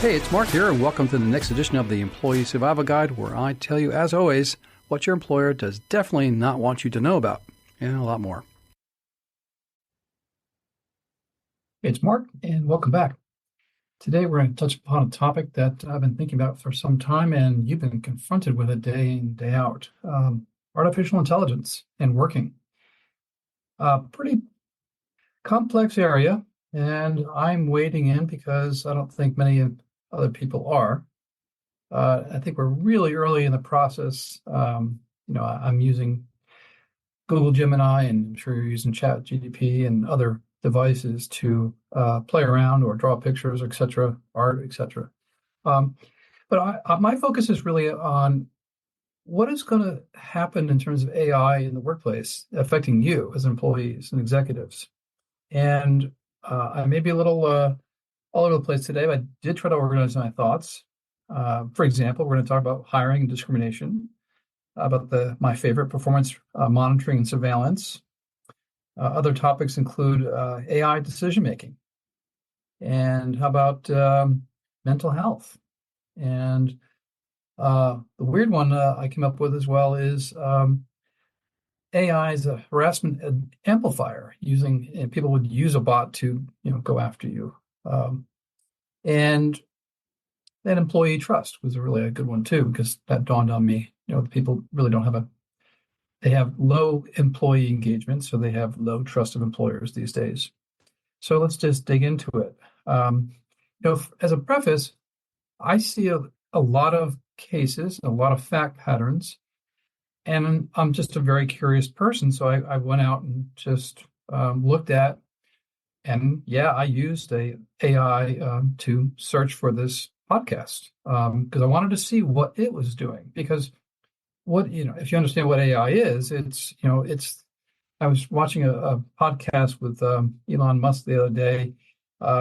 Hey, it's Mark here, and welcome to the next edition of the Employee Survival Guide, where I tell you, as always, what your employer does definitely not want you to know about, and a lot more. It's Mark, and welcome back. Today, we're going to touch upon a topic that I've been thinking about for some time, and you've been confronted with it day in, day out. Artificial intelligence and working. Pretty complex area, and I'm wading in because I don't think many other people are. I think we're really early in the process. I'm using Google Gemini, and I'm sure you're using ChatGPT and other devices to play around or draw pictures, etc., art, etc. But my focus is really on what is going to happen in terms of AI in the workplace affecting you as employees and executives. And I may be a little all over the place today, but I did try to organize my thoughts. For example, we're going to talk about hiring and discrimination, about my favorite, performance monitoring and surveillance. Other topics include AI decision-making, and how about mental health? And the weird one I came up with as well is AI as a harassment amplifier. People would use a bot to go after you. And then employee trust was really a good one too, because that dawned on me. The people really don't they have low employee engagement, so they have low trust of employers these days. So let's just dig into it. As a preface, I see a lot of cases, a lot of fact patterns, and I'm just a very curious person. So I went out and just looked at, and I used a AI to search for this podcast because I wanted to see what it was doing. Because if you understand what AI is, I was watching a podcast with Elon Musk the other day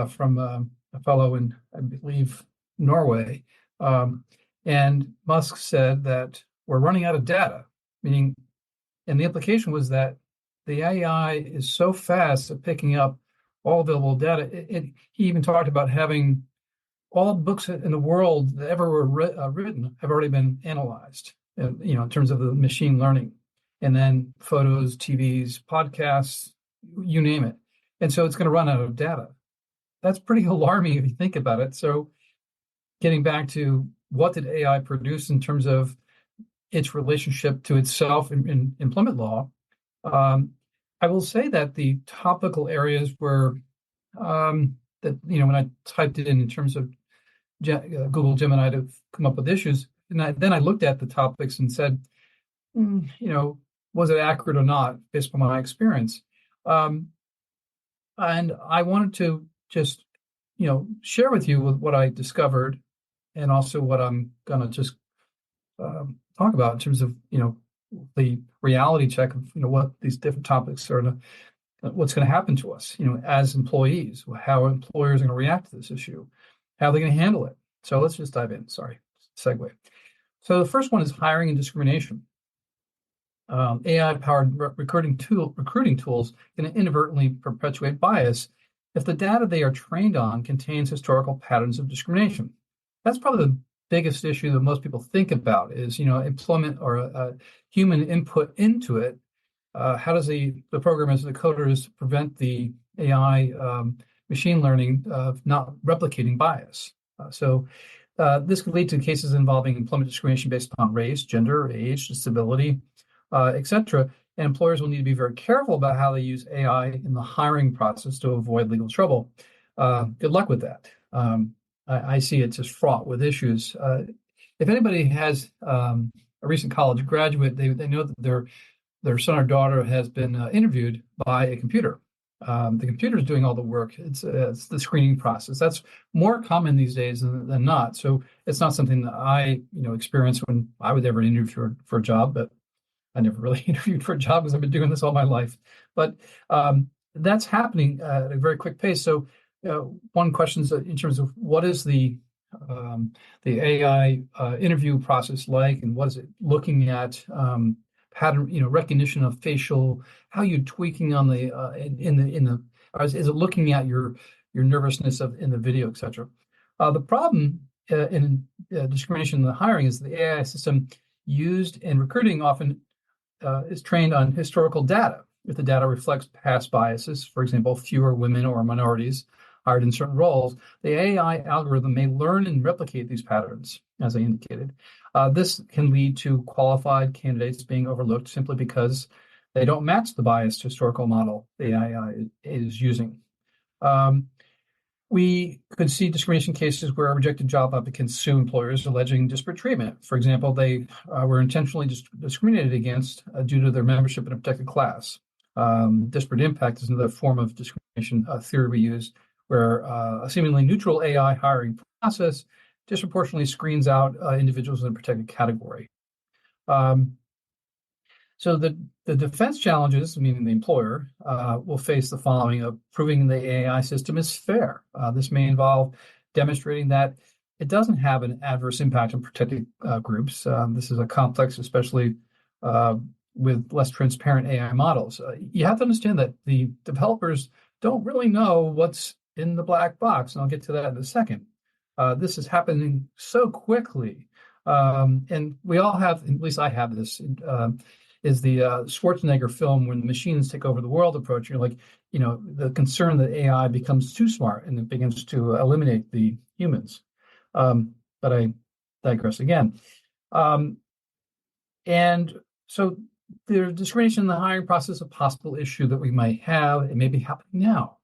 from a fellow in, I believe, Norway. And Musk said that we're running out of data, and the implication was that the AI is so fast at picking up all available data. He even talked about having all books in the world that ever were written have already been analyzed. In terms of the machine learning, and then photos, TVs, podcasts, you name it. And so it's going to run out of data. That's pretty alarming if you think about it. So getting back to what did AI produce in terms of its relationship to itself in employment law, I will say that the topical areas were when I typed it in terms of Google Gemini to come up with issues, and then I looked at the topics and said, was it accurate or not based on my experience? And I wanted to just, share with you what I discovered, and also what I'm going to just talk about in terms of, the reality check of, what these different topics are, what's going to happen to us, as employees, how employers are going to react to this issue, how they're going to handle it. So let's just dive in. Sorry, segue. So the first one is hiring and discrimination. AI-powered recruiting tools can inadvertently perpetuate bias if the data they are trained on contains historical patterns of discrimination. That's probably the biggest issue that most people think about is, employment or human input into it. How does the programmers and the coders prevent the AI machine learning of not replicating bias? This could lead to cases involving employment discrimination based upon race, gender, age, disability, etc. And employers will need to be very careful about how they use AI in the hiring process to avoid legal trouble. Good luck with that. I see it just fraught with issues. If anybody has a recent college graduate, they know that their son or daughter has been interviewed by a computer. The computer is doing all the work. It's the screening process. That's more common these days than not. So it's not something that I experienced when I would ever interview for a job, but I never really interviewed for a job because I've been doing this all my life. But that's happening at a very quick pace. So one question is in terms of what is the AI interview process like, and what is it looking at? Pattern, recognition of facial, how you tweaking on the is it looking at your nervousness in the video, etc. The problem in discrimination in the hiring is the AI system used in recruiting often is trained on historical data. If the data reflects past biases, for example, fewer women or minorities hired in certain roles, the AI algorithm may learn and replicate these patterns, as I indicated. This can lead to qualified candidates being overlooked simply because they don't match the biased historical model the AI is using. We could see discrimination cases where rejected job applicants sue employers alleging disparate treatment. For example, they were intentionally discriminated against due to their membership in a protected class. Disparate impact is another form of discrimination theory we use, where a seemingly neutral AI hiring process disproportionately screens out individuals in a protected category. So the defense challenges, meaning the employer, will face the following of proving the AI system is fair. This may involve demonstrating that it doesn't have an adverse impact on protected groups. This is a complex, especially with less transparent AI models. You have to understand that the developers don't really know what's in the black box, and I'll get to that in a second. This is happening so quickly. And we all have, at least I have this, is the Schwarzenegger film when the machines take over the world approach. You're like, the concern that AI becomes too smart and it begins to eliminate the humans. But I digress again. And so the discrimination in the hiring process is a possible issue that we might have. It may be happening now.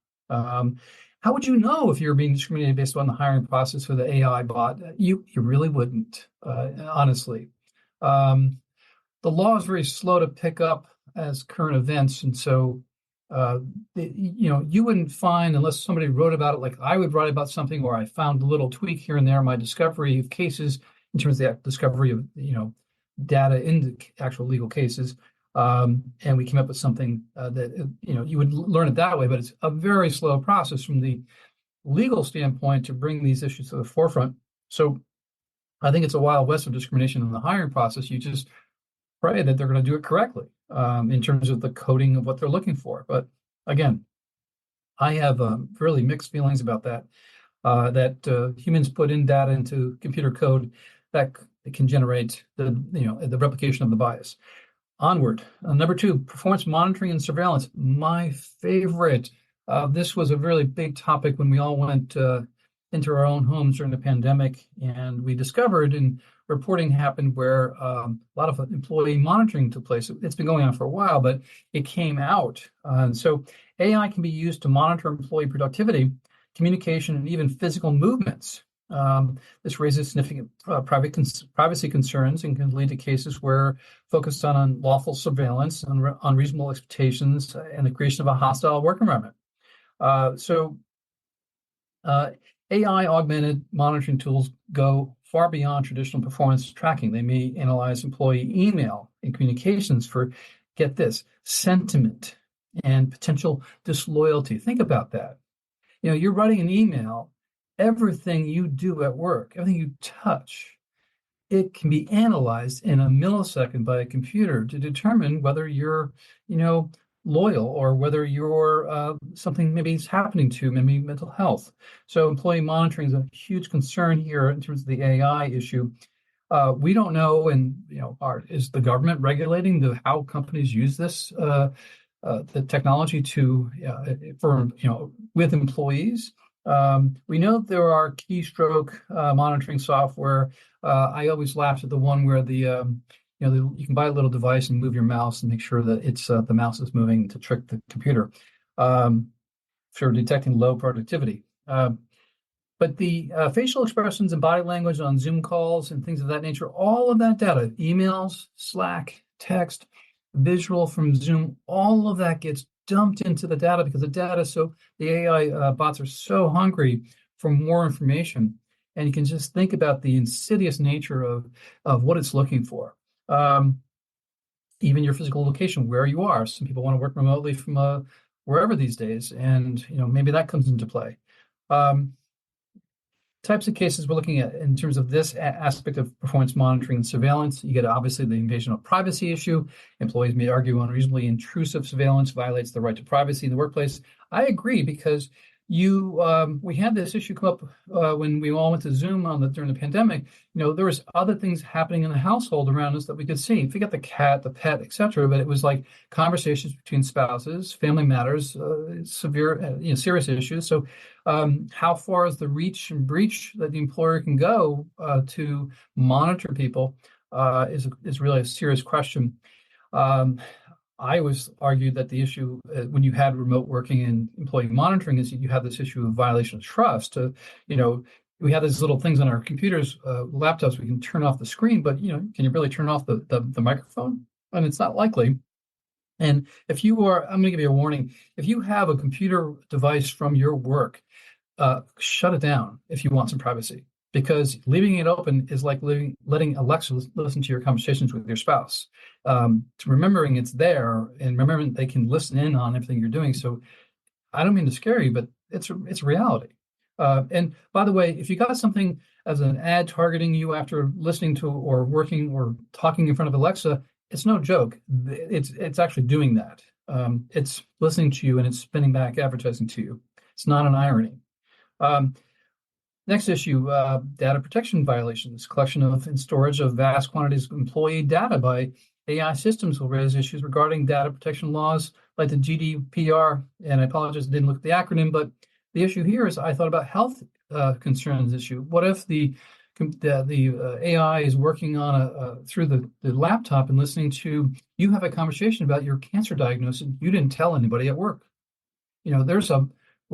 How would you know if you're being discriminated based on the hiring process for the AI bot? You really wouldn't, honestly. The law is very slow to pick up as current events, and so you wouldn't find, unless somebody wrote about it like I would write about something, or I found a little tweak here and there in my discovery of cases in terms of the discovery of data in the actual legal cases, and we came up with something that you would learn it that way. But it's a very slow process from the legal standpoint to bring these issues to the forefront. So I think it's a wild west of discrimination in the hiring process. You just pray that they're going to do it correctly in terms of the coding of what they're looking for. But again, I have really mixed feelings about that. That humans put in data into computer code that can generate the replication of the bias. Onward. Number 2, performance monitoring and surveillance. My favorite. This was a really big topic when we all went into our own homes during the pandemic, and we discovered, and reporting happened where a lot of employee monitoring took place. It's been going on for a while, but it came out. And so AI can be used to monitor employee productivity, communication, and even physical movements. This raises significant privacy concerns and can lead to cases where focused on unlawful surveillance, unreasonable expectations, and the creation of a hostile work environment. AI augmented monitoring tools go far beyond traditional performance tracking. They may analyze employee email and communications for, get this, sentiment and potential disloyalty. Think about that. You're writing an email, everything you do at work, everything you touch, it can be analyzed in a millisecond by a computer to determine whether you're, loyal or whether you're something maybe is happening to maybe mental health. So employee monitoring is a huge concern here in terms of the AI issue. We don't know, and is the government regulating how companies use this the technology with employees? We know there are keystroke monitoring software. I always laughed at the one where you can buy a little device and move your mouse and make sure that it's the mouse is moving to trick the computer for detecting low productivity. But the facial expressions and body language on Zoom calls and things of that nature, all of that data, emails, Slack, text, visual from Zoom, all of that gets dumped into the data because the AI bots are so hungry for more information. And you can just think about the insidious nature of what it's looking for. Even your physical location, where you are. Some people want to work remotely from wherever these days, and maybe that comes into play. Types of cases we're looking at in terms of this aspect of performance monitoring and surveillance. You get obviously the invasion of privacy issue. Employees may argue unreasonably intrusive surveillance violates the right to privacy in the workplace. I agree, because We had this issue come up when we all went to Zoom during the pandemic. There was other things happening in the household around us that we could see. Forget the cat, the pet, etc. But it was like conversations between spouses, family matters, serious issues. So, how far is the reach and breach that the employer can go to monitor people is really a serious question. Um, I always argued that the issue when you had remote working and employee monitoring is that you have this issue of violation of trust. We have these little things on our computers, laptops. We can turn off the screen, but can you really turn off the microphone? And it's not likely. And I'm going to give you a warning. If you have a computer device from your work, shut it down if you want some privacy, because leaving it open is like letting Alexa listen to your conversations with your spouse. Remembering it's there and remembering they can listen in on everything you're doing. So I don't mean to scare you, but it's reality. And by the way, if you got something as an ad targeting you after listening to or working or talking in front of Alexa, it's no joke. It's actually doing that. It's listening to you and it's spinning back advertising to you. It's not an irony. Next issue, data protection violations. Collection of and storage of vast quantities of employee data by AI systems will raise issues regarding data protection laws like the GDPR. And I apologize, I didn't look at the acronym, but the issue here is I thought about health concerns issue. What if the AI is working on through the laptop and listening to you have a conversation about your cancer diagnosis you didn't tell anybody at work? Where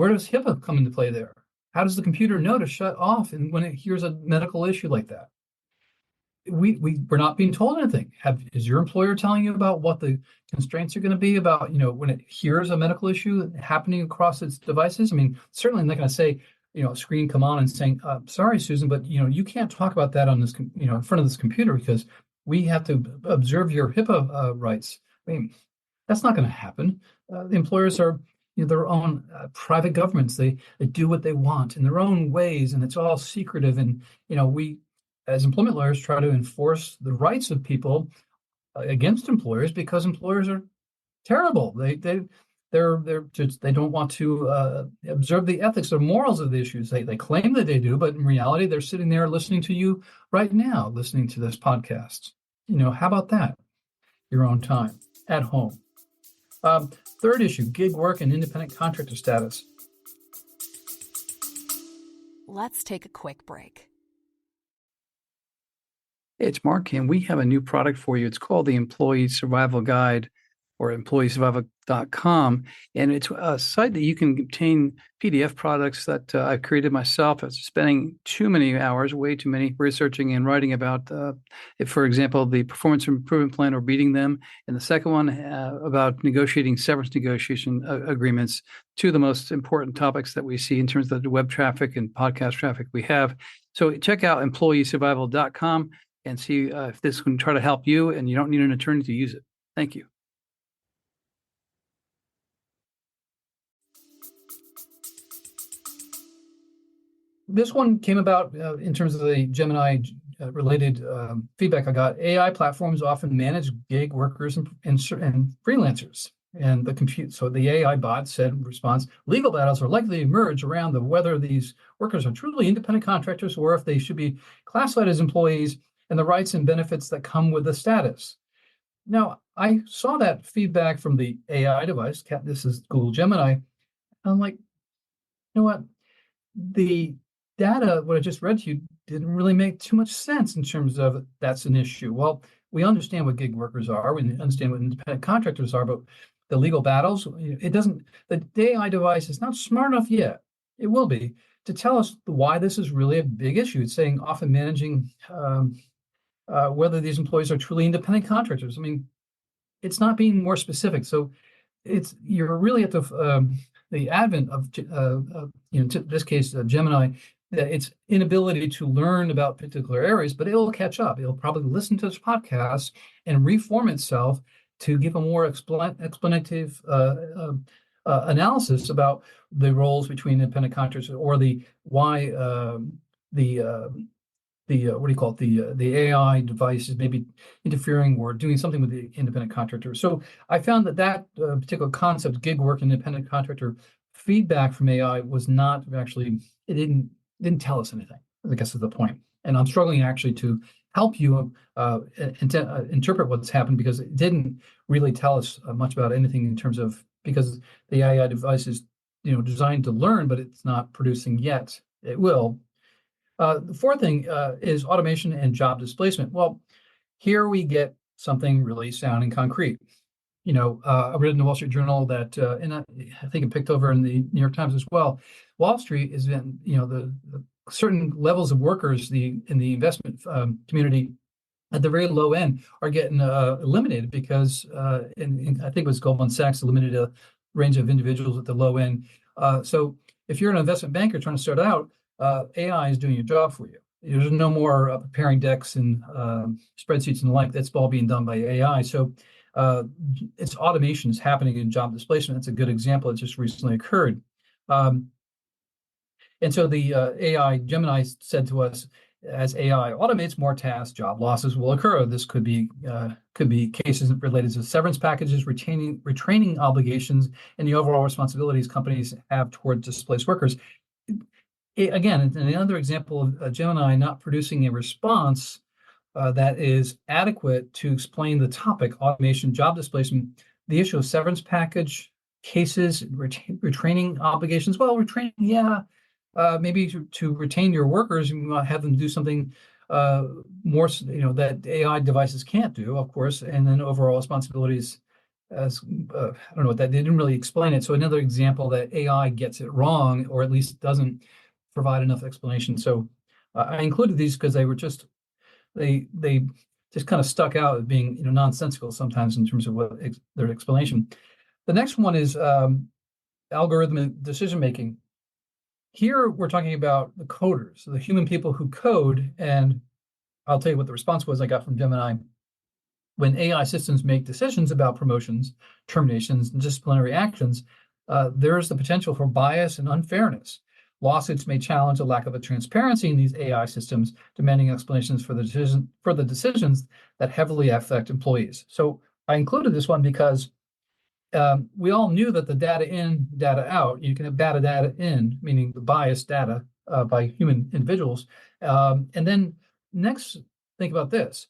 does HIPAA come into play there? How does the computer know to shut off and when it hears a medical issue like that? We're not being told anything. Is your employer telling you about what the constraints are going to be about, when it hears a medical issue happening across its devices? I mean, certainly they're not going to say, a screen come on and saying, sorry, Susan, but, you can't talk about that on this, in front of this computer because we have to observe your HIPAA rights. I mean, that's not going to happen. The employers are their own private governments. They do what they want in their own ways, and it's all secretive. And we, as employment lawyers, try to enforce the rights of people against employers because employers are terrible. They don't want to observe the ethics or morals of the issues. They claim that they do, but in reality, they're sitting there listening to you right now, listening to this podcast. How about that? Your own time at home. Third issue, gig work and independent contractor status. Let's take a quick break. Hey, it's Mark, and we have a new product for you. It's called the Employee Survival Guide, or employeesurvival.com. And it's a site that you can obtain PDF products that I've created myself. It's spending too many hours, way too many, researching and writing about, for example, the performance improvement plan or beating them. And the second one about negotiating severance negotiation agreements, two of the most important topics that we see in terms of the web traffic and podcast traffic we have. So check out employeesurvival.com and see if this can try to help you, and you don't need an attorney to use it. Thank you. This one came about in terms of the Gemini related feedback I got. AI platforms often manage gig workers and freelancers. And so the AI bot said in response, legal battles are likely to emerge around whether these workers are truly independent contractors or if they should be classified as employees and the rights and benefits that come with the status. Now, I saw that feedback from the AI device. This is Google Gemini. I'm like, you know what? The data, what I just read to you, didn't really make too much sense in terms of that's an issue. Well, we understand what gig workers are, we understand what independent contractors are, but the legal battles, the AI device is not smart enough yet, it will be, to tell us why this is really a big issue. It's saying often managing whether these employees are truly independent contractors. I mean, it's not being more specific. So you're really at the advent of, in this case, Gemini, its inability to learn about particular areas, but it will catch up. It'll probably listen to this podcast and reform itself to give a more explanative analysis about the roles between independent contractors or why the AI device is maybe interfering or doing something with the independent contractor. So I found that particular concept, gig work, independent contractor, feedback from AI was not actually, it didn't tell us anything, I guess is the point. And I'm struggling actually to help you interpret what's happened, because it didn't really tell us much about anything in terms of, because the AI device is designed to learn, but it's not producing yet. It will. The fourth thing is automation and job displacement. Well, here we get something really sounding concrete. I read in the Wall Street Journal that, and I think it picked over in the New York Times as well. Wall Street is in, the certain levels of workers, in the investment community at the very low end are getting eliminated because, and I think it was Goldman Sachs eliminated a range of individuals at the low end. So if you're an investment banker trying to start out, AI is doing your job for you. There's no more preparing decks and spreadsheets and the like. That's all being done by AI. So it's automation is happening in job displacement. That's a good example that just recently occurred. And so the AI Gemini said to us, as AI automates more tasks, job losses will occur. This could be cases related to severance packages, retraining obligations, and the overall responsibilities companies have toward displaced workers. Again, another example of Gemini not producing a response that is adequate to explain the topic: automation, job displacement, the issue of severance package cases, retraining obligations. Well, retraining, yeah. Maybe to retain your workers, you might have them do something more, that AI devices can't do, of course, and then overall responsibilities. As I don't know what that, they didn't really explain it. So another example that AI gets it wrong, or at least doesn't provide enough explanation. So I included these because they were just they just kind of stuck out as being nonsensical sometimes in terms of what their explanation. The next one is algorithmic decision making. Here we're talking about the coders, so the human people who code, and I'll tell you what the response was I got from Gemini. When AI systems make decisions about promotions, terminations, and disciplinary actions, there's the potential for bias and unfairness. Lawsuits may challenge the lack of a transparency in these AI systems, demanding explanations for the decisions that heavily affect employees. So I included this one because we all knew that the data in, data out, you can have bad data in, meaning the biased data by human individuals. And then next, think about this.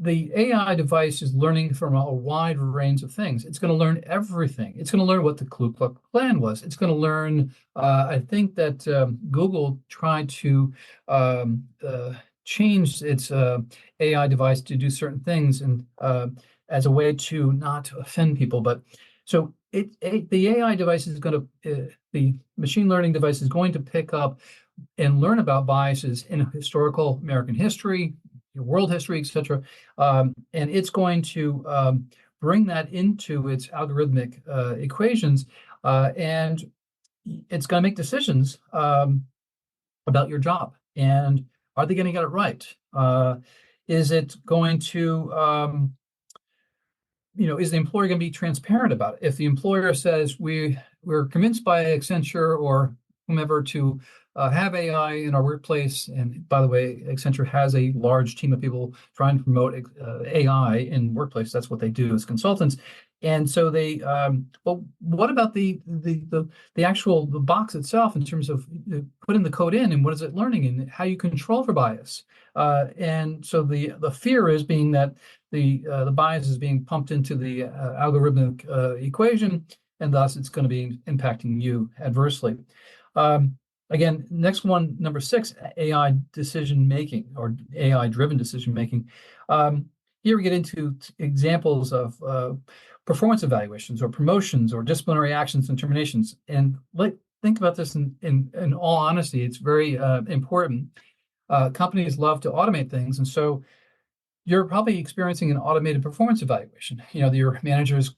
The AI device is learning from a wide range of things. It's going to learn everything. It's going to learn what the Ku Klux Klan was. It's going to learn, I think that Google tried to change its AI device to do certain things and as a way to not offend people. But so the AI device is going to, the machine learning device is going to pick up and learn about biases in historical American history, world history, etc. And it's going to bring that into its algorithmic equations, and it's going to make decisions about your job. And are they going to get it right? Is it going to, is the employer going to be transparent about it? If the employer says we're convinced by Accenture or whomever to have AI in our workplace, and by the way, Accenture has a large team of people trying to promote AI in workplace. That's what they do as consultants. And so they, well, what about the actual box itself in terms of putting the code in and what is it learning and how you control for bias? And so the fear is being that the bias is being pumped into the algorithmic equation, and thus it's going to be impacting you adversely. Again, next one, number 6, AI decision making or AI driven decision making. Here we get into examples of performance evaluations or promotions or disciplinary actions and terminations. And think about this in all honesty. It's very important. Companies love to automate things, and so you're probably experiencing an automated performance evaluation. Your managers,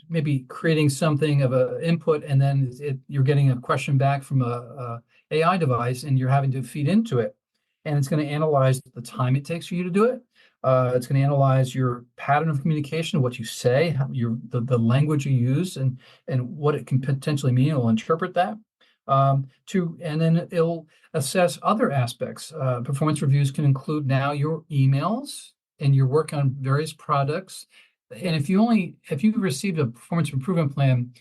maybe creating something of an input, and then you're getting a question back from a AI device, and you're having to feed into it, and it's going to analyze the time it takes for you to do it. It's going to analyze your pattern of communication, what you say, the language you use, and what it can potentially mean. It'll interpret that. And then it'll assess other aspects. Performance reviews can include now your emails and your work on various products. And if you received a performance improvement plan,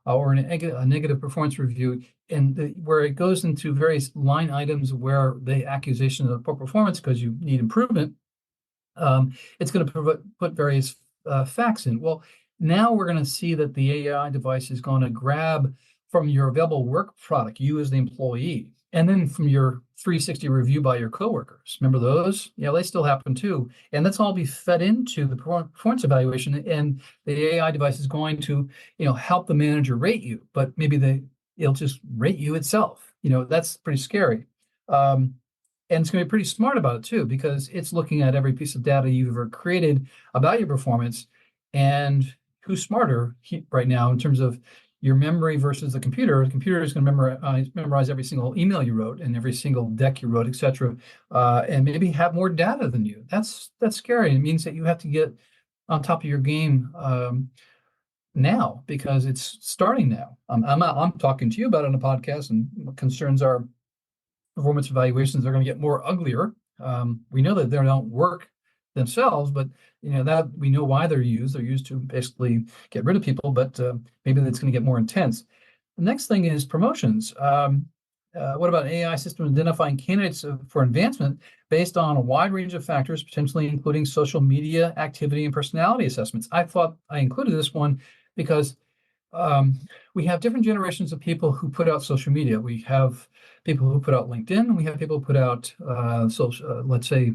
or a negative performance review, and where it goes into various line items where the accusation of poor performance because you need improvement, it's going to put various facts in. Well, now we're going to see that the AI device is going to grab from your available work product, you as the employee, and then from your 360 review by your coworkers. Remember those? Yeah, they still happen too. And that's all be fed into the performance evaluation. And the AI device is going to, help the manager rate you, but maybe it'll just rate you itself. That's pretty scary. And it's going to be pretty smart about it too, because it's looking at every piece of data you've ever created about your performance. And who's smarter right now in terms of your memory versus the computer? The computer is going to memorize every single email you wrote and every single deck you wrote, et cetera, and maybe have more data than you. That's scary. It means that you have to get on top of your game now, because it's starting now. I'm talking to you about it on a podcast, and concerns are performance evaluations are going to get more uglier. We know that they don't work themselves, but that we know why they're used. They're used to basically get rid of people, but maybe that's going to get more intense. The next thing is promotions. What about AI system identifying candidates for advancement based on a wide range of factors, potentially including social media activity and personality assessments? I thought I included this one because we have different generations of people who put out social media. We have people who put out LinkedIn, and we have people who put out let's say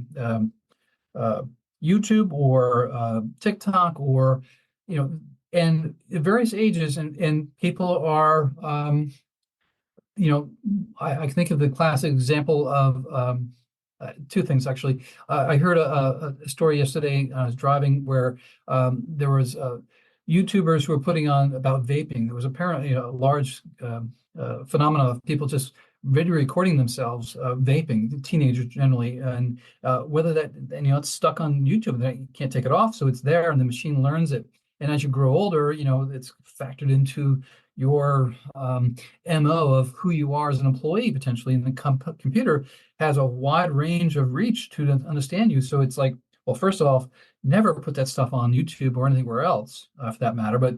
YouTube or TikTok, or and at various ages, and people are I think of the classic example of two things actually. I heard a story yesterday. I was driving where there was YouTubers who were putting on about vaping. There was apparently a large phenomenon of people just video recording themselves vaping, teenagers generally, and whether that, it's stuck on YouTube, you can't take it off, so it's there, and the machine learns it. And as you grow older, it's factored into your MO of who you are as an employee potentially, and the computer has a wide range of reach to understand you. So it's like, well, first off, never put that stuff on YouTube or anywhere else for that matter, but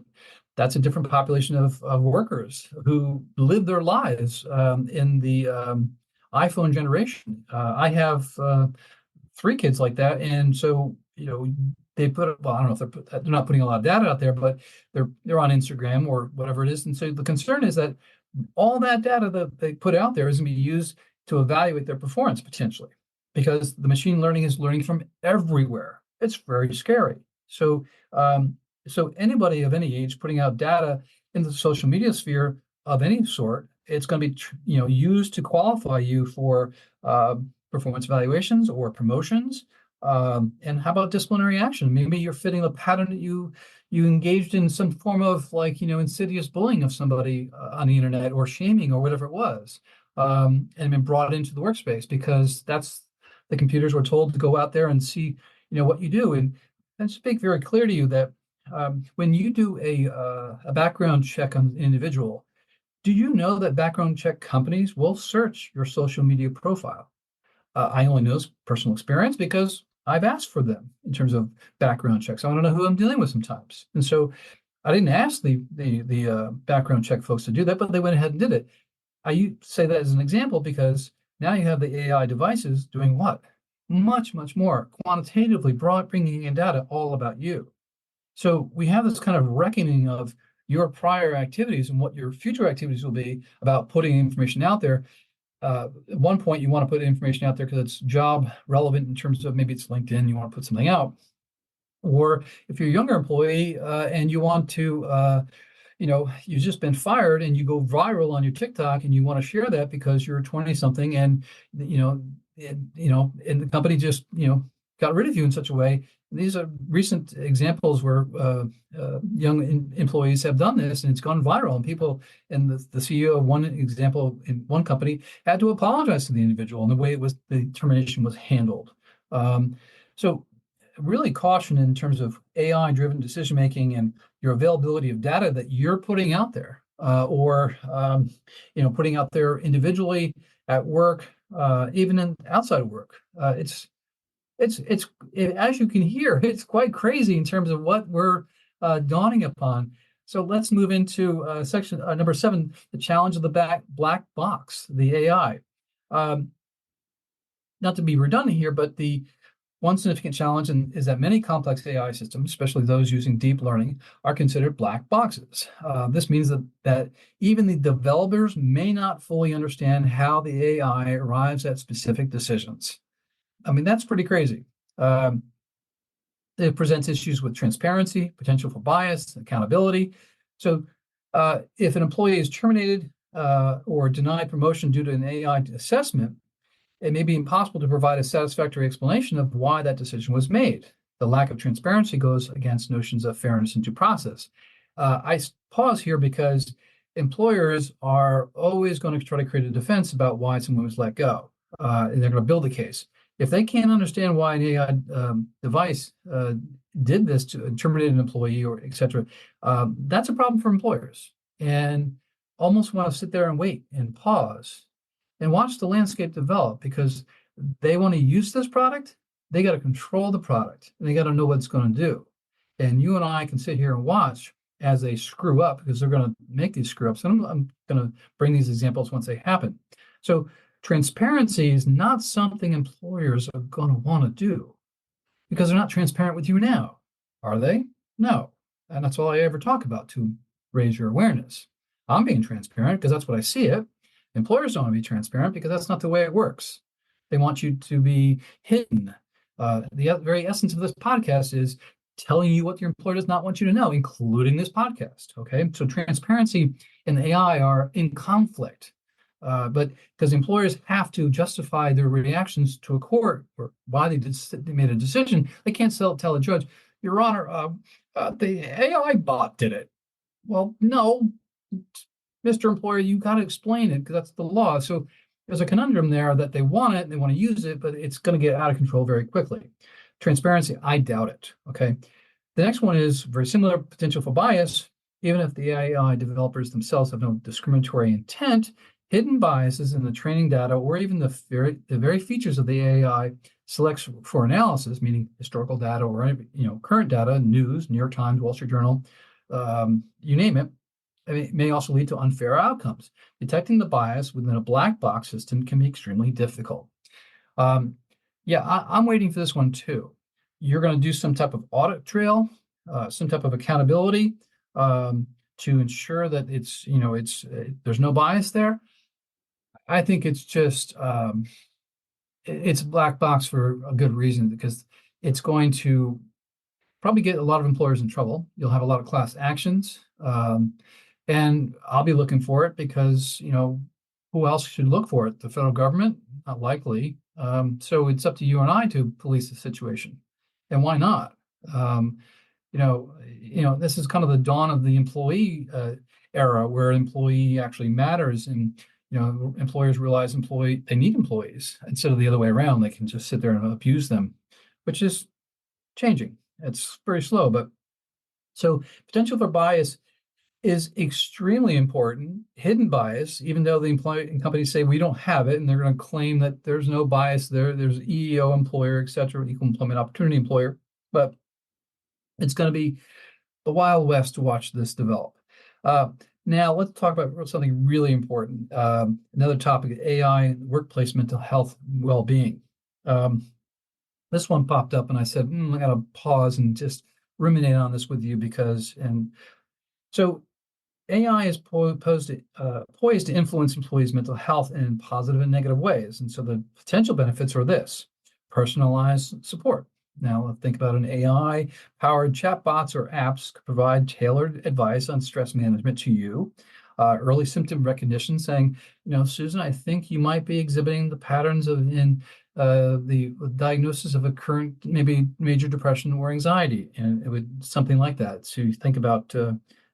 that's a different population of workers who live their lives in the iPhone generation. I have 3 kids like that, and so they well, I don't know if they're not putting a lot of data out there, but they're on Instagram or whatever it is, and so the concern is that all that data that they put out there is going to be used to evaluate their performance potentially, because the machine learning is learning from everywhere. It's very scary. So anybody of any age putting out data in the social media sphere of any sort, it's going to be used to qualify you for performance evaluations or promotions. And how about disciplinary action? Maybe you're fitting a pattern that you engaged in some form of insidious bullying of somebody on the internet, or shaming, or whatever it was, and been brought into the workspace, because that's the computers were told to go out there and see what you do, and speak very clear to you that when you do a background check on an individual, do you know that background check companies will search your social media profile? I only know personal experience because I've asked for them in terms of background checks. I want to know who I'm dealing with sometimes. And so I didn't ask the background check folks to do that, but they went ahead and did it. I say that as an example because now you have the AI devices doing what? Much, much more quantitatively bringing in data all about you. So we have this kind of reckoning of your prior activities and what your future activities will be about putting information out there. At one point, you want to put information out there because it's job relevant in terms of maybe it's LinkedIn, you want to put something out. Or if you're a younger employee and you want to, you've just been fired and you go viral on your TikTok and you want to share that because you're 20 something and, and the company just, got rid of you in such a way. These are recent examples where young employees have done this, and it's gone viral. And people, and the CEO of one example in one company had to apologize to the individual and the way the termination was handled. So really caution in terms of AI-driven decision-making and your availability of data that you're putting out there, or putting out there individually at work, even outside of work. It's as you can hear, it's quite crazy in terms of what we're dawning upon. So let's move into section number 7, the challenge of the black box, the AI. Not to be redundant here, but the one significant challenge is that many complex AI systems, especially those using deep learning, are considered black boxes. This means that even the developers may not fully understand how the AI arrives at specific decisions. I mean, that's pretty crazy. It presents issues with transparency, potential for bias, accountability. So if an employee is terminated or denied promotion due to an AI assessment, it may be impossible to provide a satisfactory explanation of why that decision was made. The lack of transparency goes against notions of fairness and due process. I pause here because employers are always going to try to create a defense about why someone was let go, and they're going to build a case. If they can't understand why an AI device did this to terminate an employee or et cetera, that's a problem for employers, and almost want to sit there and wait and pause and watch the landscape develop, because they want to use this product. They got to control the product, and they got to know what it's going to do. And you and I can sit here and watch as they screw up, because they're going to make these screw ups. And I'm going to bring these examples once they happen. So transparency is not something employers are going to want to do, because they're not transparent with you now, are they? No. And that's all I ever talk about, to raise your awareness. I'm being transparent because that's what I see it. Employers don't want to be transparent because that's not the way it works. They want you to be hidden. The very essence of this podcast is telling you what your employer does not want you to know, including this podcast. Okay, so transparency and AI are in conflict, but because employers have to justify their reactions to a court or why they made a decision, they can't tell a judge, Your Honor, the AI bot did it. Well, no. Mr. Employer, you got to explain it, because that's the law. So there's a conundrum there that they want it, and they want to use it, but it's going to get out of control very quickly. Transparency, I doubt it. Okay. The next one is very similar, potential for bias. Even if the AI developers themselves have no discriminatory intent, hidden biases in the training data, or even the very features of the AI selects for analysis, meaning historical data or current data, news, New York Times, Wall Street Journal, you name it. It may also lead to unfair outcomes. Detecting the bias within a black box system can be extremely difficult. I'm waiting for this one too. You're going to do some type of audit trail, some type of accountability to ensure that there's no bias there. I think it's just it's a black box for a good reason, because it's going to probably get a lot of employers in trouble. You'll have a lot of class actions. And I'll be looking for it because, who else should look for it? The federal government? Not likely. So it's up to you and I to police the situation. And why not? This is kind of the dawn of the employee era, where employee actually matters. And, employers realize they need employees instead of the other way around. They can just sit there and abuse them, which is changing. It's very slow, but so potential for bias is extremely important. Hidden bias, even though the employer and companies say we don't have it, and they're going to claim that there's no bias there. There's EEO employer, et cetera, equal employment opportunity employer, but it's going to be the Wild West to watch this develop. Now let's talk about something really important. Another topic: AI and workplace mental health, well-being. This one popped up, and I said, I got to pause and just ruminate on this with you, so AI is poised to influence employees' mental health in positive and negative ways. And so the potential benefits are this: personalized support. Now, think about an AI-powered chatbots or apps could provide tailored advice on stress management to you. Early symptom recognition, saying, Susan, I think you might be exhibiting the patterns in the diagnosis of a current maybe major depression or anxiety, and it would something like that. So you think about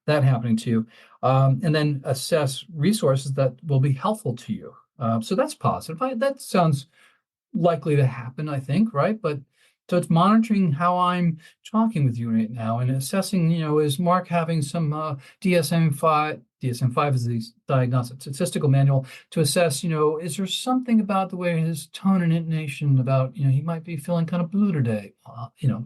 that happening to you, and then assess resources that will be helpful to you. So that's positive. That sounds likely to happen, I think, right? But so it's monitoring how I'm talking with you right now and assessing, is Mark having some DSM-5 DSM-5 is the diagnostic statistical manual to assess, is there something about the way his tone and intonation about, he might be feeling kind of blue today,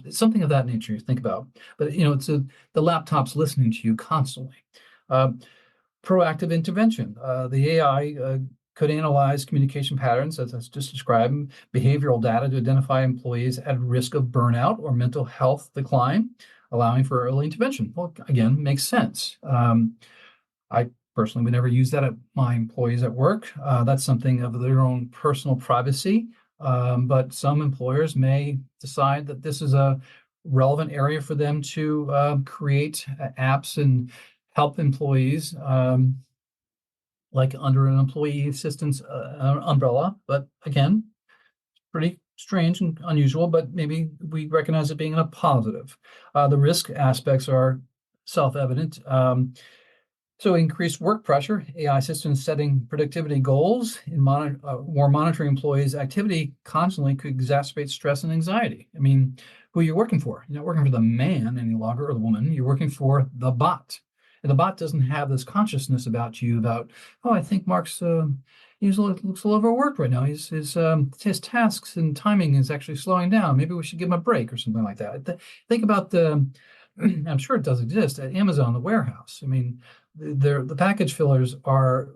it's something of that nature you think about. But, the laptop's listening to you constantly. Proactive intervention. The AI could analyze communication patterns, as I just described, behavioral data to identify employees at risk of burnout or mental health decline, allowing for early intervention. Well, again, makes sense. I personally would never use that at my employees at work. That's something of their own personal privacy. But some employers may decide that this is a relevant area for them to create apps and help employees, like under an employee assistance umbrella. But again, pretty strange and unusual, but maybe we recognize it being a positive. The risk aspects are self-evident. So increased work pressure, AI systems setting productivity goals and monitoring employees' activity constantly could exacerbate stress and anxiety. I mean, who are you working for? You're not working for the man any longer or the woman. You're working for the bot. And the bot doesn't have this consciousness about you about, oh, I think Mark's looks a little overworked right now. His tasks and timing is actually slowing down. Maybe we should give him a break or something like that. Think about the, I'm sure it does exist at Amazon, the warehouse. I mean, the package fillers are,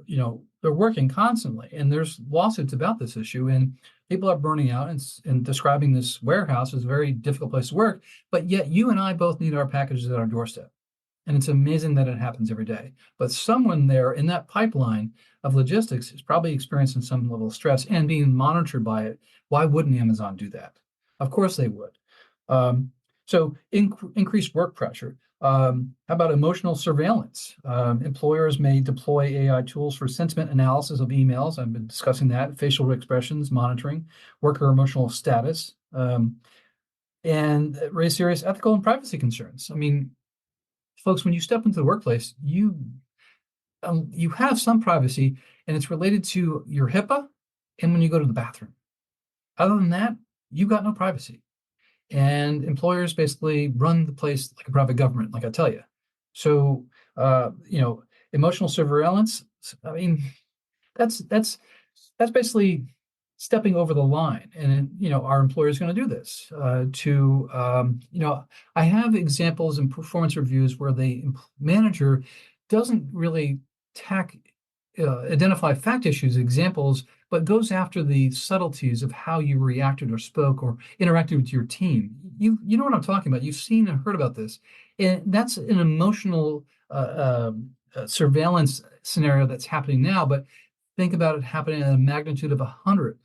they're working constantly, and there's lawsuits about this issue, and people are burning out and describing this warehouse as a very difficult place to work. But yet you and I both need our packages at our doorstep. And it's amazing that it happens every day. But someone there in that pipeline of logistics is probably experiencing some level of stress and being monitored by it. Why wouldn't Amazon do that? Of course they would. So increased work pressure. How about emotional surveillance? Employers may deploy AI tools for sentiment analysis of emails. I've been discussing that, facial expressions, monitoring, worker emotional status, and raise serious ethical and privacy concerns. I mean, folks, when you step into the workplace, you have some privacy, and it's related to your HIPAA and when you go to the bathroom. Other than that, you got no privacy. And employers basically run the place like a private government, like I tell you. So, emotional surveillance, I mean, that's basically stepping over the line. And, our employer is going to do this I have examples in performance reviews where the manager doesn't really identify fact issues, examples, but goes after the subtleties of how you reacted or spoke or interacted with your team. You know what I'm talking about. You've seen and heard about this. And that's an emotional surveillance scenario that's happening now, but think about it happening at a magnitude of 100,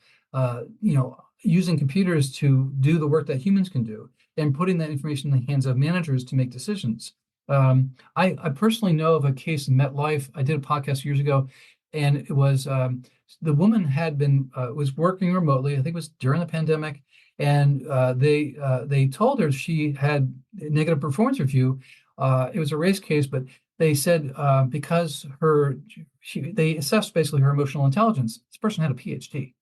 using computers to do the work that humans can do and putting that information in the hands of managers to make decisions. I personally know of a case in MetLife. I did a podcast years ago, and it was the woman had been was working remotely. I think it was during the pandemic, and they told her she had a negative performance review. It was a race case, but they said because they assessed basically her emotional intelligence. This person had a PhD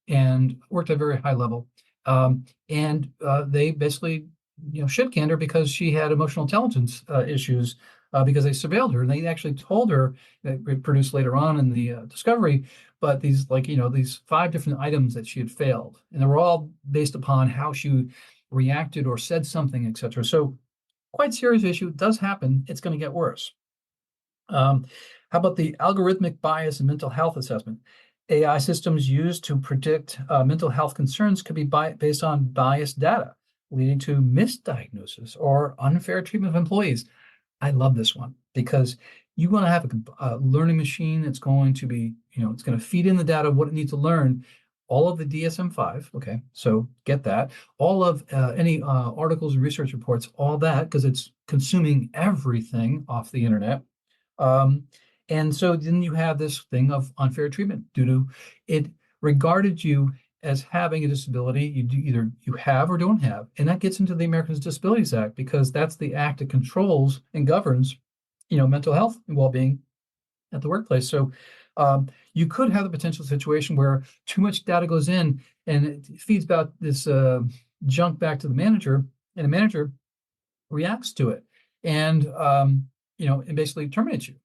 and worked at a very high level, and they basically shit canned her because she had emotional intelligence issues because they surveilled her, and they actually told her that it produced later on in the discovery. But these these 5 different items that she had failed, and they were all based upon how she reacted or said something, etc. So quite serious issue. It does happen. It's going to get worse. How about the algorithmic bias in mental health assessment? AI systems used to predict mental health concerns could be based on biased data, leading to misdiagnosis or unfair treatment of employees. I love this one because you want to have a learning machine that's going to be, it's going to feed in the data, what it needs to learn, all of the DSM-5. Okay, so get that. All of any articles and research reports, all that, because it's consuming everything off the internet. And so then you have this thing of unfair treatment due to it regarded you as having a disability either you have or don't have. And that gets into the Americans with Disabilities Act, because that's the act that controls and governs, mental health and well-being at the workplace. So you could have the potential situation where too much data goes in and it feeds about this junk back to the manager, and the manager reacts to it and, and basically terminates you.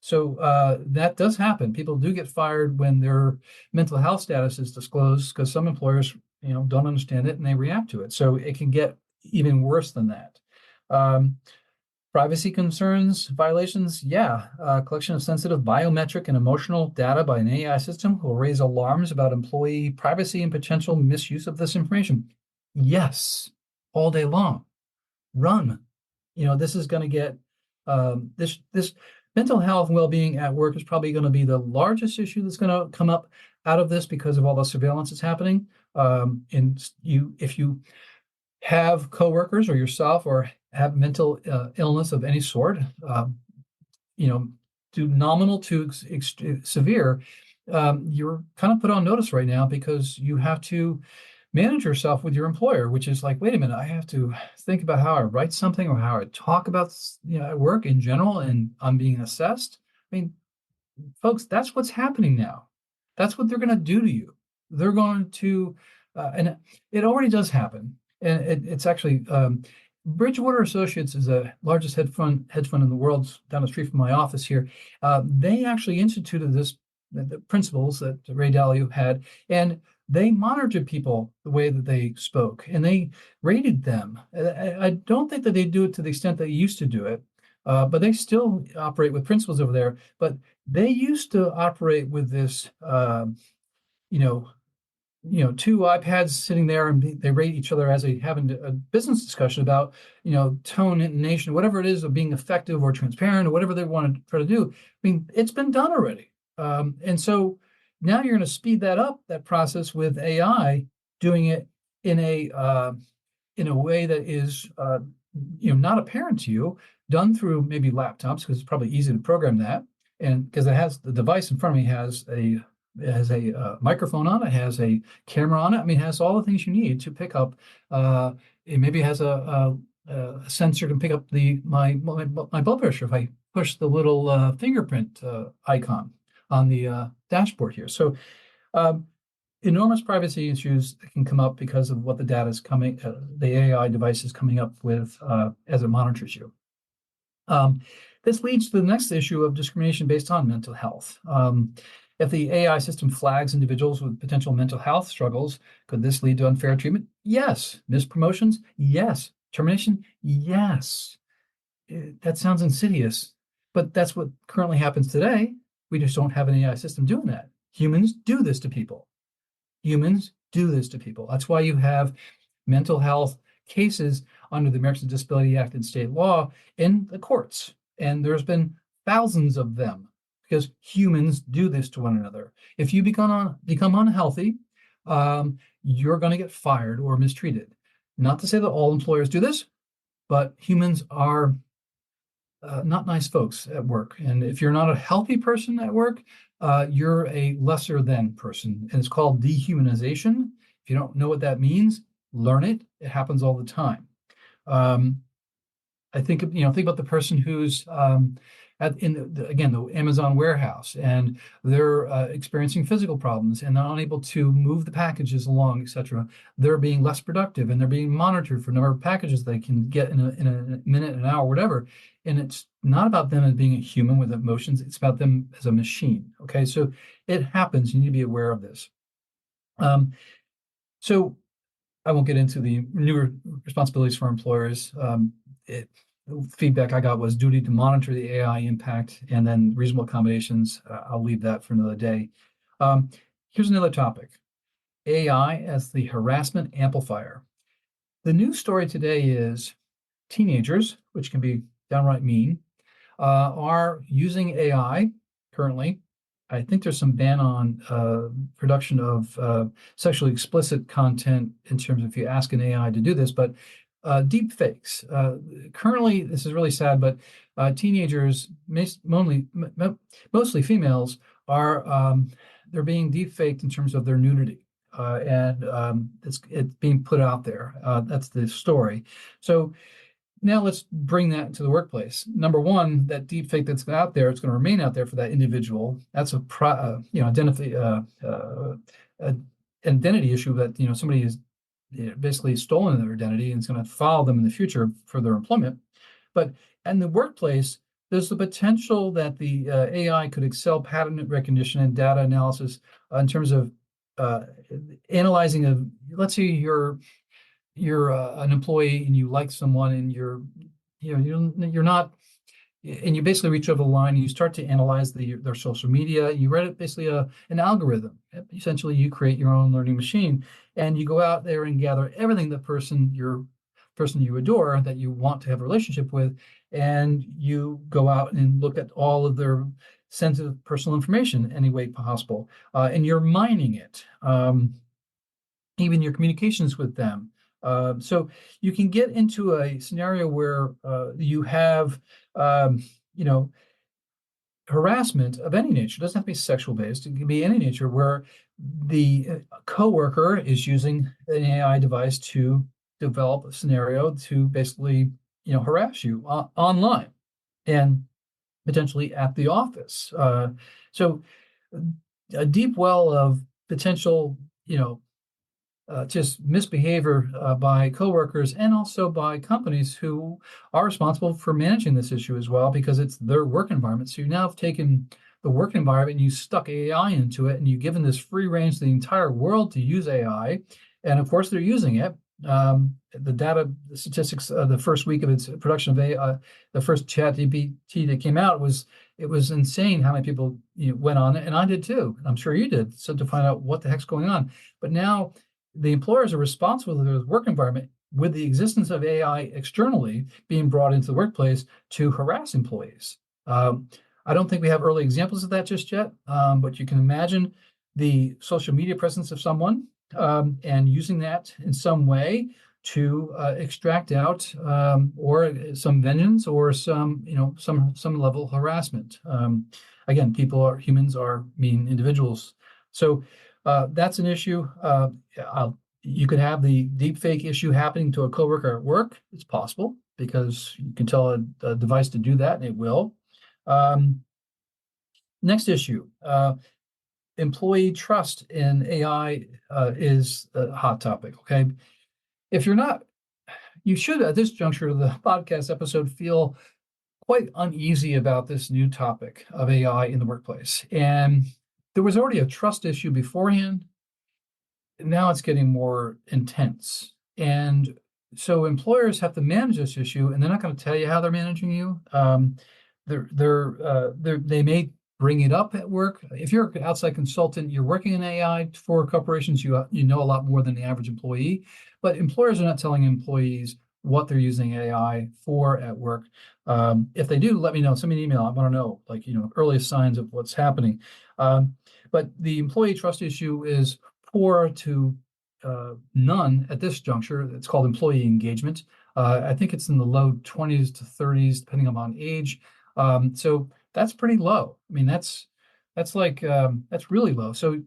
So that does happen. People do get fired when their mental health status is disclosed because some employers, don't understand it and they react to it. So it can get even worse than that. Um, Privacy concerns, violations, yeah. Collection of sensitive biometric and emotional data by an AI system will raise alarms about employee privacy and potential misuse of this information. Yes, all day long. Run. This is going to get this mental health and well-being at work is probably going to be the largest issue that's going to come up out of this because of all the surveillance that's happening. If you have coworkers or yourself or have mental illness of any sort, to nominal to severe, you're kind of put on notice right now because you have to manage yourself with your employer, which is like, wait a minute, I have to think about how I write something or how I talk about, at work in general, and I'm being assessed. I mean, folks, that's what's happening now. That's what they're going to do to you. They're going to, and it already does happen. And it's actually, Bridgewater Associates is the largest hedge fund in the world down the street from my office here. They actually instituted the principles that Ray Dalio had, and they monitored people the way that they spoke, and they rated them. I don't think that they do it to the extent they used to do it, but they still operate with principles over there. But they used to operate with this, you know, two iPads sitting there, and they rate each other as they having a business discussion about, tone, intonation, whatever it is of being effective or transparent or whatever they want to try to do. I mean, it's been done already. And so now you're going to speed that process with AI doing it in a way that is, not apparent to you, done through maybe laptops, because it's probably easy to program that. And because it has the device in front of me has a microphone on it, has a camera on it. I mean, it has all the things you need to pick up. It maybe has a sensor to pick up my blood pressure if I push the little fingerprint icon on the dashboard here. So enormous privacy issues that can come up because of what the data is coming, the AI device is coming up with as it monitors you. This leads to the next issue of discrimination based on mental health. If the AI system flags individuals with potential mental health struggles, could this lead to unfair treatment? Yes. Missed promotions? Yes. Termination? Yes. That sounds insidious, but that's what currently happens today. We just don't have an AI system doing that. Humans do this to people. Humans do this to people. That's why you have mental health cases under the Americans with Disability Act and state law in the courts. And there's been thousands of them because humans do this to one another. If you become unhealthy, you're going to get fired or mistreated. Not to say that all employers do this, but humans are not nice folks at work. And if you're not a healthy person at work, you're a lesser than person. And it's called dehumanization. If you don't know what that means, learn it. It happens all the time. I think about the person who's in the Amazon warehouse, and they're experiencing physical problems and not unable to move the packages along, etc. They're being less productive, and they're being monitored for the number of packages they can get in a minute, an hour, whatever. And it's not about them as being a human with emotions. It's about them as a machine. Okay, so it happens. You need to be aware of this. So I won't get into the newer responsibilities for employers. The feedback I got was duty to monitor the AI impact and then reasonable accommodations. I'll leave that for another day. Here's another topic: AI as the harassment amplifier. The news story today is teenagers, which can be downright mean, are using AI currently. I think there's some ban on production of sexually explicit content in terms of if you ask an AI to do this, but deep fakes. Currently, this is really sad, but teenagers, mostly females, are they're being deep faked in terms of their nudity, and it's being put out there. That's the story. So now let's bring that to the workplace. Number one, that deep fake that's out there, it's going to remain out there for that individual. That's a identity issue that somebody is basically stolen their identity and it's going to follow them in the future for their employment. But in the workplace, there's the potential that the AI could excel pattern recognition and data analysis in terms of uh, analyzing of, let's say you're an employee and you like someone and you're not, and you basically reach over the line and you start to analyze their social media. You read it basically an algorithm. Essentially, you create your own learning machine, and you go out there and gather everything the person you adore, that you want to have a relationship with, and you go out and look at all of their sensitive personal information any way possible, and you're mining it. Even your communications with them. So you can get into a scenario where you have, um, you know, harassment of any nature. It doesn't have to be sexual based. It can be any nature where the coworker is using an AI device to develop a scenario to basically, harass you online and potentially at the office. So a deep well of potential, just misbehavior by coworkers and also by companies who are responsible for managing this issue as well, because it's their work environment. So you now have taken the work environment and you stuck AI into it, and you've given this free range to the entire world to use AI. And of course, they're using it. The statistics of the first week of its production of AI, the first ChatGPT that came out, it was insane how many people went on it, and I did too. I'm sure you did, so to find out what the heck's going on. But now the employers are responsible for their work environment with the existence of AI externally being brought into the workplace to harass employees. I don't think we have early examples of that just yet, but you can imagine the social media presence of someone and using that in some way to extract out or some vengeance or some level of harassment. Again, humans are mean individuals. So that's an issue. You could have the deep fake issue happening to a coworker at work. It's possible because you can tell a device to do that, and it will. Next issue, employee trust in AI is a hot topic. Okay, if you're not, you should at this juncture of the podcast episode feel quite uneasy about this new topic of AI in the workplace. And there was already a trust issue beforehand. Now it's getting more intense. And so employers have to manage this issue, and they're not going to tell you how they're managing you. They may bring it up at work. If you're an outside consultant, you're working in AI for corporations, you know a lot more than the average employee. But employers are not telling employees what they're using AI for at work. If they do, let me know. Send me an email. I want to know, earliest signs of what's happening. But the employee trust issue is poor to none at this juncture. It's called employee engagement. I think it's in the low 20s to 30s, depending upon age. So that's pretty low. I mean, that's really low. So,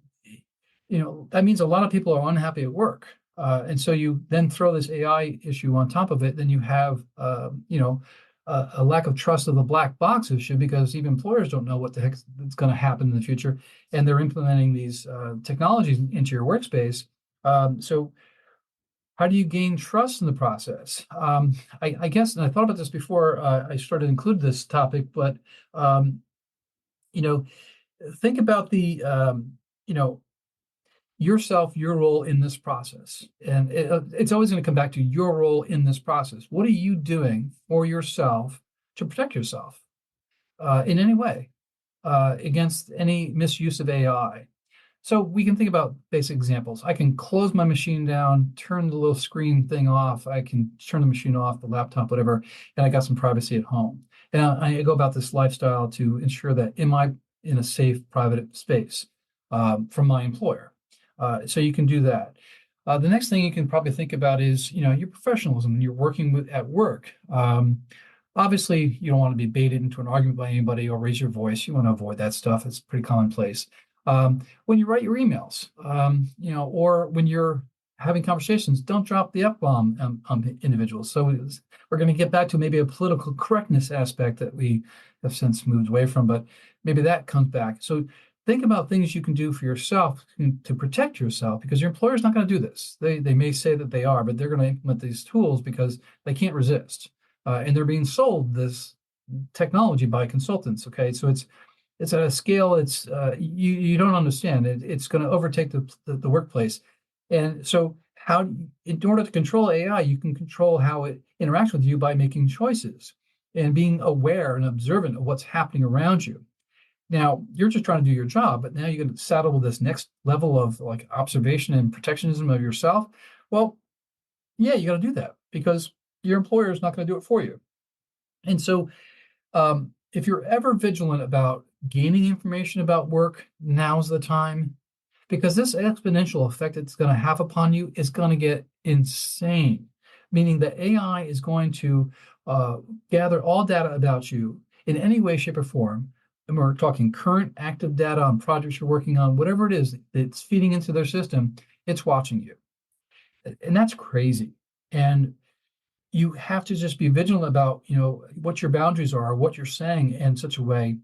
that means a lot of people are unhappy at work. And so you then throw this AI issue on top of it, then you have, a lack of trust of the black box issue, because even employers don't know what the heck is going to happen in the future, and they're implementing these technologies into your workspace. So how do you gain trust in the process? I guess, and I thought about this before I started to include this topic, but think about the yourself, your role in this process. And it's always going to come back to your role in this process. What are you doing for yourself to protect yourself in any way against any misuse of AI? So we can think about basic examples. I can close my machine down, turn the little screen thing off. I can turn the machine off, the laptop, whatever, and I got some privacy at home. And I go about this lifestyle to ensure that in a safe, private space from my employer. So you can do that. The next thing you can probably think about is, your professionalism when you're working at work. Obviously, you don't want to be baited into an argument by anybody or raise your voice. You want to avoid that stuff. It's pretty commonplace. When you write your emails, or when you're having conversations, don't drop the F-bomb on individuals. So we're going to get back to maybe a political correctness aspect that we have since moved away from, but maybe that comes back. So think about things you can do for yourself to protect yourself, because your employer's not going to do this. They may say that they are, but they're going to implement these tools because they can't resist. And they're being sold this technology by consultants. Okay, so it's at a scale you don't understand. It's going to overtake the workplace, and so in order to control AI, you can control how it interacts with you by making choices and being aware and observant of what's happening around you. Now, you're just trying to do your job, but now you're going to saddle with this next level of like observation and protectionism of yourself. Well, yeah, you got to do that because your employer is not going to do it for you. And so, if you're ever vigilant about gaining information about work, now's the time, because this exponential effect it's going to have upon you is going to get insane. Meaning that AI is going to gather all data about you in any way, shape, or form. And we're talking current active data on projects you're working on, whatever it is that's feeding into their system, it's watching you. And that's crazy. And you have to just be vigilant about, what your boundaries are, what you're saying in such a way,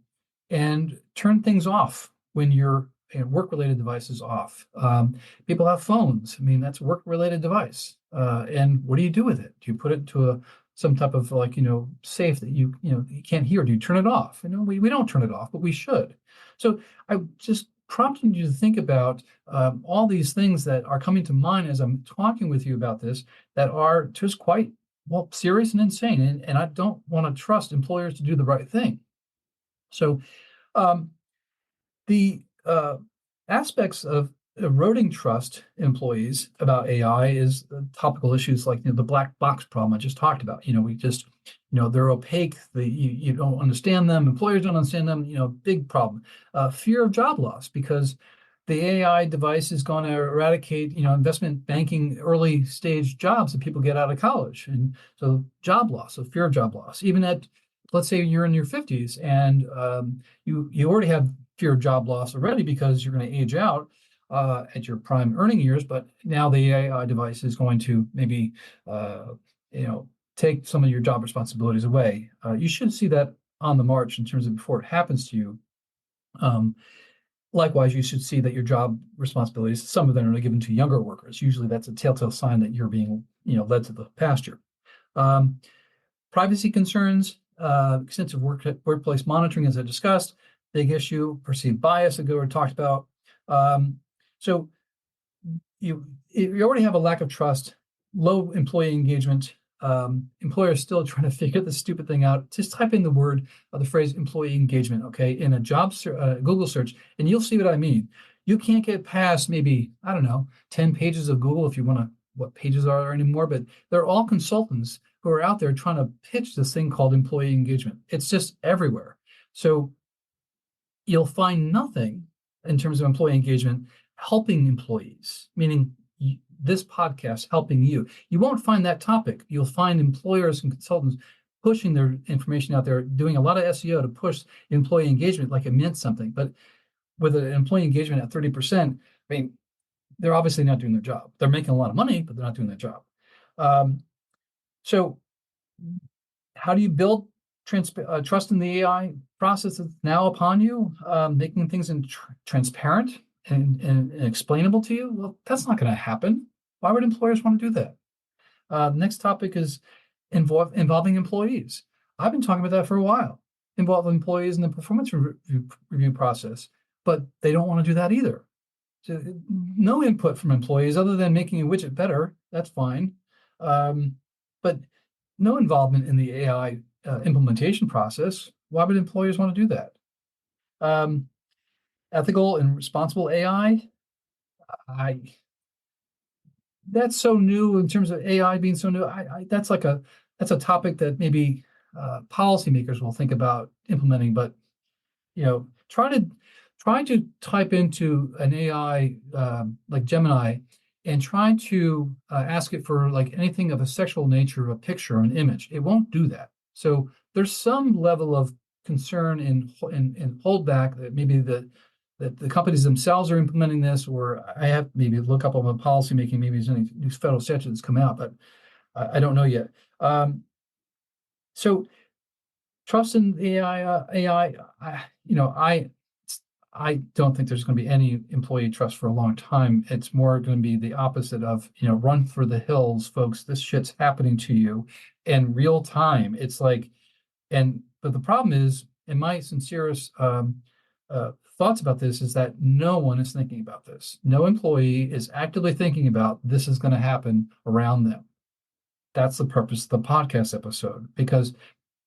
and turn things off when your work-related devices off. People have phones. I mean, that's a work-related device. And what do you do with it? Do you put it into some type of safe that you can't hear? Do you turn it off? We don't turn it off, but we should. So I just prompting you to think about all these things that are coming to mind as I'm talking with you about this that are just quite serious and insane. And I don't want to trust employers to do the right thing. So the aspects of eroding trust employees about AI is topical issues like the black box problem I just talked about. They're opaque. You don't understand them. Employers don't understand them. Big problem. Fear of job loss because the AI device is going to eradicate, investment banking early stage jobs that people get out of college. And so job loss, so fear of job loss, even at, let's say you're in your 50s and you already have fear of job loss already because you're going to age out at your prime earning years. But now the AI device is going to maybe, take some of your job responsibilities away. You should see that on the march in terms of before it happens to you. Likewise, you should see that your job responsibilities, some of them are given to younger workers. Usually that's a telltale sign that you're being, led to the pasture. Privacy concerns, extensive workplace monitoring, as I discussed, big issue, perceived bias that we talked about. So you already have a lack of trust, low employee engagement. Employers still trying to figure this stupid thing out. Just type in the phrase employee engagement, okay, in a Google search, and you'll see what I mean. You can't get past maybe, 10 pages of Google if you want to, what pages are there anymore, but they're all consultants who are out there trying to pitch this thing called employee engagement. It's just everywhere. So you'll find nothing in terms of employee engagement helping employees, meaning this podcast helping you. You won't find that topic. You'll find employers and consultants pushing their information out there, doing a lot of SEO to push employee engagement like it meant something. But with an employee engagement at 30%, they're obviously not doing their job. They're making a lot of money, but they're not doing their job. So how do you build trust in the AI process that's now upon you, making things transparent and explainable to you? Well, that's not going to happen. Why would employers want to do that? The next topic is involving employees. I've been talking about that for a while. Involve employees in the performance review process, but they don't want to do that either. So no input from employees other than making a widget better. That's fine, but no involvement in the AI implementation process. Why would employers want to do that? Ethical and responsible AI. That's so new in terms of AI being so new. That's a topic that maybe policymakers will think about implementing. But try to type into an AI like Gemini and try to ask it for like anything of a sexual nature, a picture, an image. It won't do that. So there's some level of concern and holdback that maybe that the companies themselves are implementing this, or I have maybe look up on the policy making, maybe there's any new federal statute that's come out, but I don't know yet. So trust in the AI, I don't think there's going to be any employee trust for a long time. It's more going to be the opposite of, run for the hills, folks. This shit's happening to you in real time. It's like, but But the problem is, in my sincerest thoughts about this, is that no one is thinking about this. No employee is actively thinking about this is going to happen around them. That's the purpose of the podcast episode, because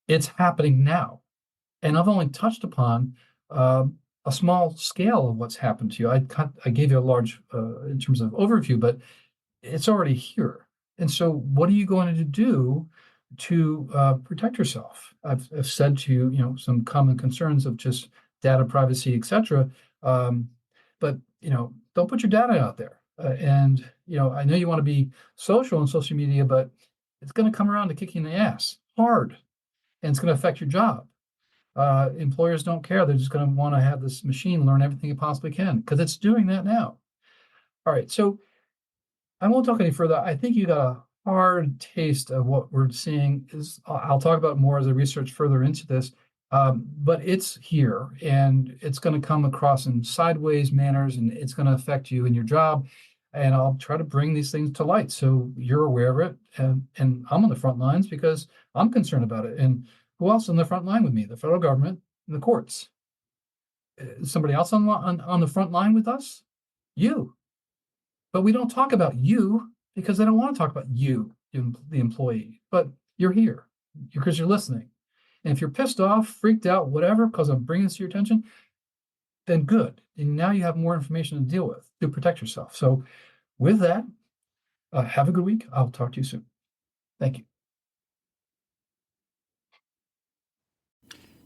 it's happening now. And I've only touched upon a small scale of what's happened to you. I gave you a large, in terms of overview, but it's already here. And so what are you going to do to protect yourself? I've said to you, some common concerns of just data privacy, et cetera. But, don't put your data out there. And I know you want to be social on social media, but it's going to come around to kick you in the ass hard, and it's going to affect your job. Employers don't care. They're just going to want to have this machine learn everything it possibly can, because it's doing that now. All right, so I won't talk any further. I think you got a hard taste of what we're seeing. I'll talk about more as I research further into this, but it's here, and it's going to come across in sideways manners, and it's going to affect you in your job. And I'll try to bring these things to light so you're aware of it. And I'm on the front lines because I'm concerned about it. And who else on the front line with me? The federal government and the courts. Somebody else on the front line with us? You. But we don't talk about you because they don't want to talk about you, the employee. But you're here because you're listening. And if you're pissed off, freaked out, whatever, because I'm bringing this to your attention, then good. And now you have more information to deal with to protect yourself. So with that, have a good week. I'll talk to you soon. Thank you.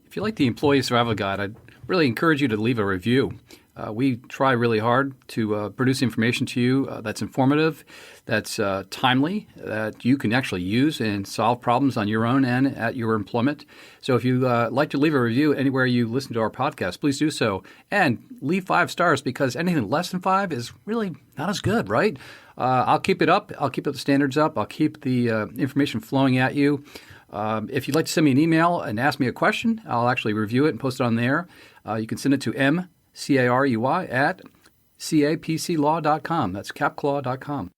If you like the Employee Survival Guide, I'd really encourage you to leave a review. We try really hard to produce information to you that's informative, that's timely, that you can actually use and solve problems on your own and at your employment. So if you like to leave a review anywhere you listen to our podcast, please do so. And leave 5 stars, because anything less than 5 is really not as good, right? I'll keep it up. I'll keep the standards up. I'll keep the information flowing at you. If you'd like to send me an email and ask me a question, I'll actually review it and post it on there. You can send it to mcarey@capclaw.com. That's capclaw.com.